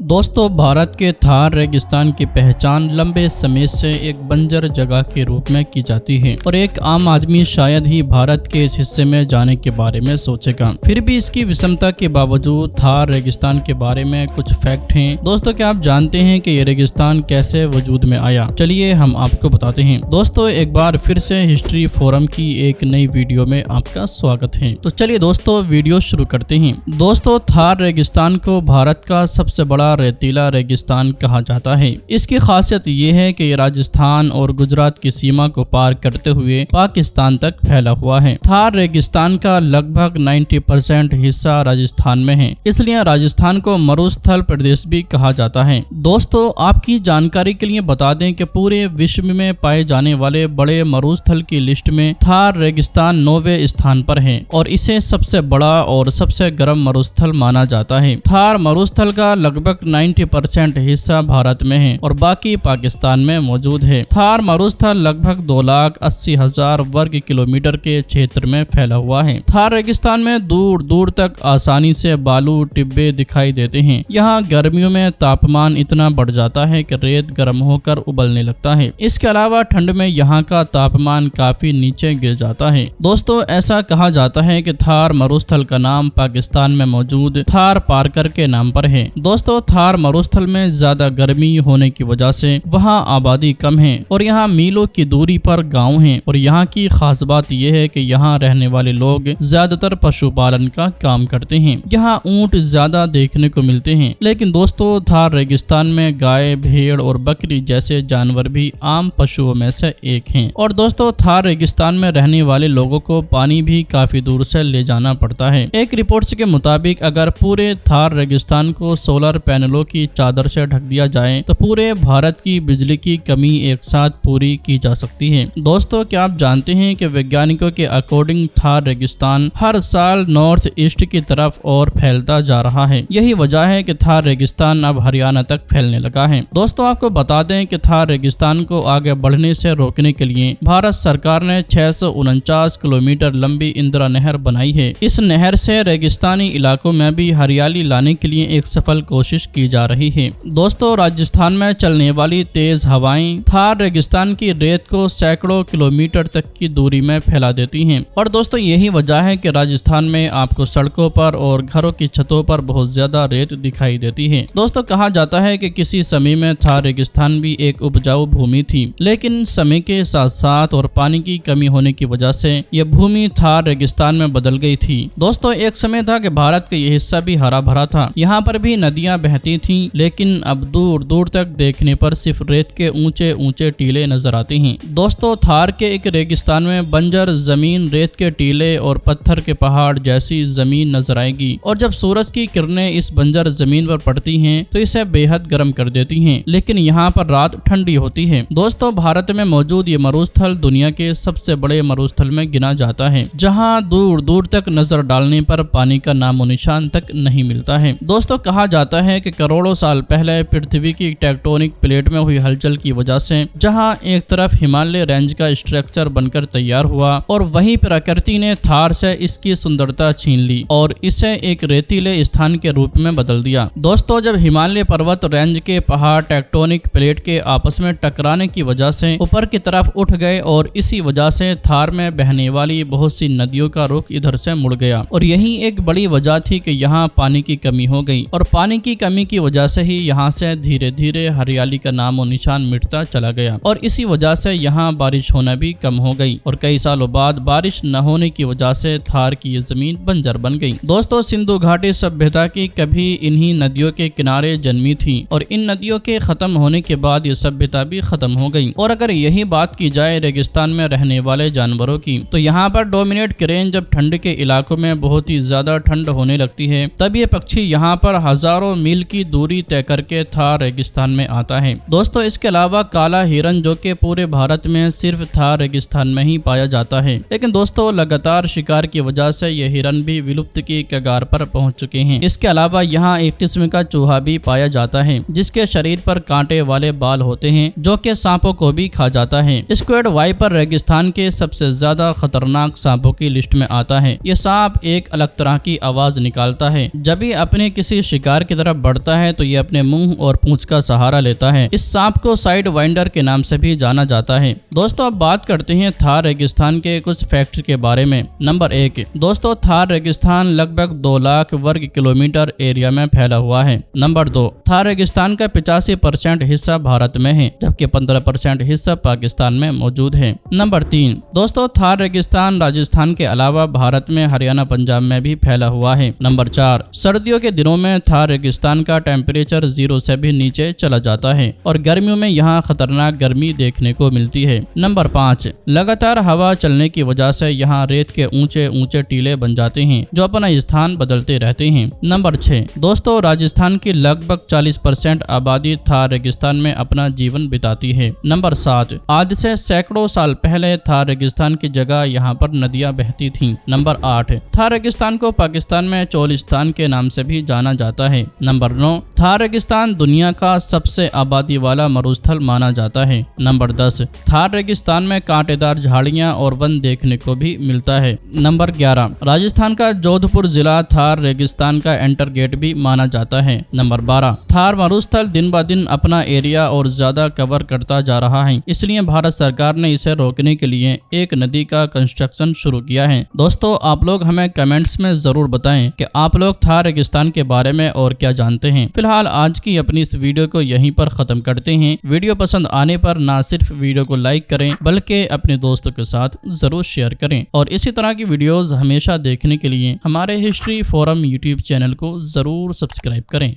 दोस्तों, भारत के थार रेगिस्तान की पहचान लंबे समय से एक बंजर जगह के रूप में की जाती है और एक आम आदमी शायद ही भारत के इस हिस्से में जाने के बारे में सोचेगा। फिर भी इसकी विषमता के बावजूद थार रेगिस्तान के बारे में कुछ फैक्ट हैं। दोस्तों, क्या आप जानते हैं कि ये रेगिस्तान कैसे वजूद में आया? चलिए हम आपको बताते हैं। दोस्तों, एक बार फिर से हिस्ट्री फोरम की एक नई वीडियो में आपका स्वागत है। तो चलिए दोस्तों, वीडियो शुरू करते हैं। दोस्तों, थार रेगिस्तान को भारत का सबसे बड़ा रेतीला रेगिस्तान कहा जाता है। इसकी खासियत ये है कि ये राजस्थान और गुजरात की सीमा को पार करते हुए पाकिस्तान तक फैला हुआ है। थार रेगिस्तान का लगभग 90% हिस्सा राजस्थान में है, इसलिए राजस्थान को मरुस्थल प्रदेश भी कहा जाता है। दोस्तों, आपकी जानकारी के लिए बता दें कि पूरे विश्व में पाए जाने वाले बड़े मरुस्थल की लिस्ट में थार रेगिस्तान 9वें स्थान पर है और इसे सबसे बड़ा और सबसे गर्म मरुस्थल माना जाता है। थार मरुस्थल का लगभग 90% हिस्सा भारत में है और बाकी पाकिस्तान में मौजूद है। थार मरुस्थल लगभग 2,80,000 वर्ग किलोमीटर के क्षेत्र में फैला हुआ है। थार रेगिस्तान में दूर दूर तक आसानी से बालू टिब्बे दिखाई देते हैं। यहाँ गर्मियों में तापमान इतना बढ़ जाता है कि रेत गर्म होकर उबलने लगता है। इसके अलावा ठंड में यहाँ का तापमान काफी नीचे गिर जाता है। दोस्तों, ऐसा कहा जाता है कि थार मरुस्थल का नाम पाकिस्तान में मौजूद थार पारकर के नाम पर है। दोस्तों, थार मरुस्थल में ज्यादा गर्मी होने की वजह से वहाँ आबादी कम है और यहाँ मीलों की दूरी पर गांव हैं और यहाँ की खास बात यह है कि यहाँ रहने वाले लोग ज्यादातर पशुपालन का काम करते हैं। यहाँ ऊंट ज्यादा देखने को मिलते हैं, लेकिन दोस्तों थार रेगिस्तान में गाय, भेड़ और बकरी जैसे जानवर भी आम पशुओं में से एक हैं। और दोस्तों, थार रेगिस्तान में रहने वाले लोगों को पानी भी काफी दूर से ले जाना पड़ता है। एक रिपोर्ट्स के मुताबिक अगर पूरे थार रेगिस्तान को सोलर पैनलों की चादर से ढक दिया जाए तो पूरे भारत की बिजली की कमी एक साथ पूरी की जा सकती है। दोस्तों, क्या आप जानते हैं कि वैज्ञानिकों के अकॉर्डिंग थार रेगिस्तान हर साल नॉर्थ ईस्ट की तरफ और फैलता जा रहा है। यही वजह है कि थार रेगिस्तान अब हरियाणा तक फैलने लगा है। दोस्तों, आपको बता दें कि थार रेगिस्तान को आगे बढ़ने से रोकने के लिए भारत सरकार ने 649 किलोमीटर लंबी इंदिरा नहर बनाई है। इस नहर से रेगिस्तानी इलाकों में भी हरियाली लाने के लिए एक सफल कोशिश की जा रही है। दोस्तों, राजस्थान में चलने वाली तेज हवाएं थार रेगिस्तान की रेत को सैकड़ों किलोमीटर तक की दूरी में फैला देती हैं और दोस्तों यही वजह है कि राजस्थान में आपको सड़कों पर और घरों की छतों पर बहुत ज्यादा रेत दिखाई देती है। दोस्तों, कहा जाता है कि किसी समय में थार रेगिस्तान भी एक उपजाऊ भूमि थी, लेकिन समय के साथ साथ और पानी की कमी होने की वजह से यह भूमि थार रेगिस्तान में बदल गई थी। दोस्तों, एक समय था कि भारत का यह हिस्सा भी हरा भरा था। यहाँ पर भी नदियां बहती थीं, लेकिन अब दूर दूर तक देखने पर सिर्फ रेत के ऊंचे ऊंचे टीले नजर आते हैं। दोस्तों, थार के एक रेगिस्तान में बंजर जमीन, रेत के टीले और पत्थर के पहाड़ जैसी जमीन नजर आएगी और जब सूरज की किरणें इस बंजर जमीन पर पड़ती हैं तो इसे बेहद गर्म कर देती हैं, लेकिन यहाँ पर रात ठंडी होती है। दोस्तों, भारत में मौजूद ये मरुस्थल दुनिया के सबसे बड़े मरुस्थल में गिना जाता है, जहाँ दूर दूर तक नजर डालने पर पानी का नामो निशान तक नहीं मिलता है। दोस्तों, कहा जाता है कि करोड़ों साल पहले पृथ्वी की टेक्टोनिक प्लेट में हुई हलचल की वजह से जहां एक तरफ हिमालय रेंज का स्ट्रक्चर बनकर तैयार हुआ और वहीं प्रकृति ने थार से इसकी सुंदरता छीन ली और इसे एक रेतीले स्थान के रूप में बदल दिया। दोस्तों, जब हिमालय पर्वत रेंज के पहाड़ टेक्टोनिक प्लेट के आपस में टकराने की वजह से ऊपर की तरफ उठ गए और इसी वजह से थार में बहने वाली बहुत सी नदियों का रुख इधर से मुड़ गया और यही एक बड़ी वजह थी कि यहाँ पानी की कमी हो गई और पानी की कमी की वजह से ही यहाँ से धीरे धीरे हरियाली का नामो निशान मिटता चला गया और इसी वजह से यहाँ बारिश होना भी कम हो गई और कई सालों बाद बारिश न होने की वजह से थार की ये जमीन बंजर बन गई। दोस्तों, सिंधु घाटी सभ्यता की कभी इन्हीं नदियों के किनारे जन्मी थी और इन नदियों के खत्म होने के बाद ये सभ्यता भी खत्म हो गई। और अगर यही बात की जाए रेगिस्तान में रहने वाले जानवरों की, तो यहाँ पर डोमिनेट क्रेन जब ठंड के इलाकों में बहुत ही ज्यादा ठंड होने लगती है तब ये पक्षी यहाँ पर हजारों मील की दूरी तय करके थार रेगिस्तान में आता है। दोस्तों, इसके अलावा काला हिरन जो कि पूरे भारत में सिर्फ थार रेगिस्तान में ही पाया जाता है, लेकिन दोस्तों लगातार शिकार की वजह से ये हिरन भी विलुप्त की कगार पर पहुंच चुके हैं। इसके अलावा यहाँ एक किस्म का चूहा भी पाया जाता है जिसके शरीर पर कांटे वाले बाल होते हैं जो कि सांपों को भी खा जाता है। स्क्वेड वाइपर रेगिस्तान के सबसे ज्यादा खतरनाक सांपों की लिस्ट में आता है। ये सांप एक अलग तरह की आवाज निकालता है जब भी अपने किसी शिकार की तरफ बढ़ पड़ता है तो ये अपने मुंह और पूंछ का सहारा लेता है। इस सांप को साइड वाइंडर के नाम से भी जाना जाता है। दोस्तों अब बात करते हैं थार रेगिस्तान के कुछ फैक्ट्स के बारे में। नंबर 1, दोस्तों थार रेगिस्तान लगभग 2 लाख वर्ग किलोमीटर एरिया में फैला हुआ है। नंबर 2, थार रेगिस्तान का 85% हिस्सा भारत में है, जबकि 15% हिस्सा पाकिस्तान में मौजूद है। नंबर 3, दोस्तों थार रेगिस्तान राजस्थान के अलावा भारत में हरियाणा पंजाब में भी फैला हुआ है। नंबर 4, सर्दियों के दिनों में थार रेगिस्तान का टेम्परेचर 0 से भी नीचे चला जाता है और गर्मियों में यहाँ खतरनाक गर्मी देखने को मिलती है। नंबर 5, लगातार हवा चलने की वजह से यहाँ रेत के ऊंचे ऊंचे टीले बन जाते हैं जो अपना स्थान बदलते रहते हैं। नंबर 6, दोस्तों राजस्थान की लगभग 40% आबादी थार रेगिस्तान में अपना जीवन बिताती है। नंबर 7, आज से सैकड़ों साल पहले थार रेगिस्तान की जगह यहाँ पर नदियाँ बहती थीं। नंबर 8, थार रेगिस्तान को पाकिस्तान में चोलिस्तान के नाम से भी जाना जाता है। नंबर 9, थार रेगिस्तान दुनिया का सबसे आबादी वाला मरुस्थल माना जाता है। नंबर 10, थार रेगिस्तान में कांटेदार झाड़ियां और वन देखने को भी मिलता है। नंबर 11, राजस्थान का जोधपुर जिला थार रेगिस्तान का एंटर गेट भी माना जाता है। नंबर 12, थार मरुस्थल दिन ब दिन अपना एरिया और ज्यादा कवर करता जा रहा है, इसलिए भारत सरकार ने इसे रोकने के लिए एक नदी का कंस्ट्रक्शन शुरू किया है। दोस्तों आप लोग हमें कमेंट्स में जरूर बताएं कि आप लोग थार रेगिस्तान के बारे में और क्या जानते हैं। फिलहाल आज की अपनी इस वीडियो को यहीं पर खत्म करते हैं। वीडियो पसंद आने पर ना सिर्फ वीडियो को लाइक करें बल्कि अपने दोस्तों के साथ जरूर शेयर करें और इसी तरह की वीडियोस हमेशा देखने के लिए हमारे हिस्ट्री फोरम यूट्यूब चैनल को जरूर सब्सक्राइब करें।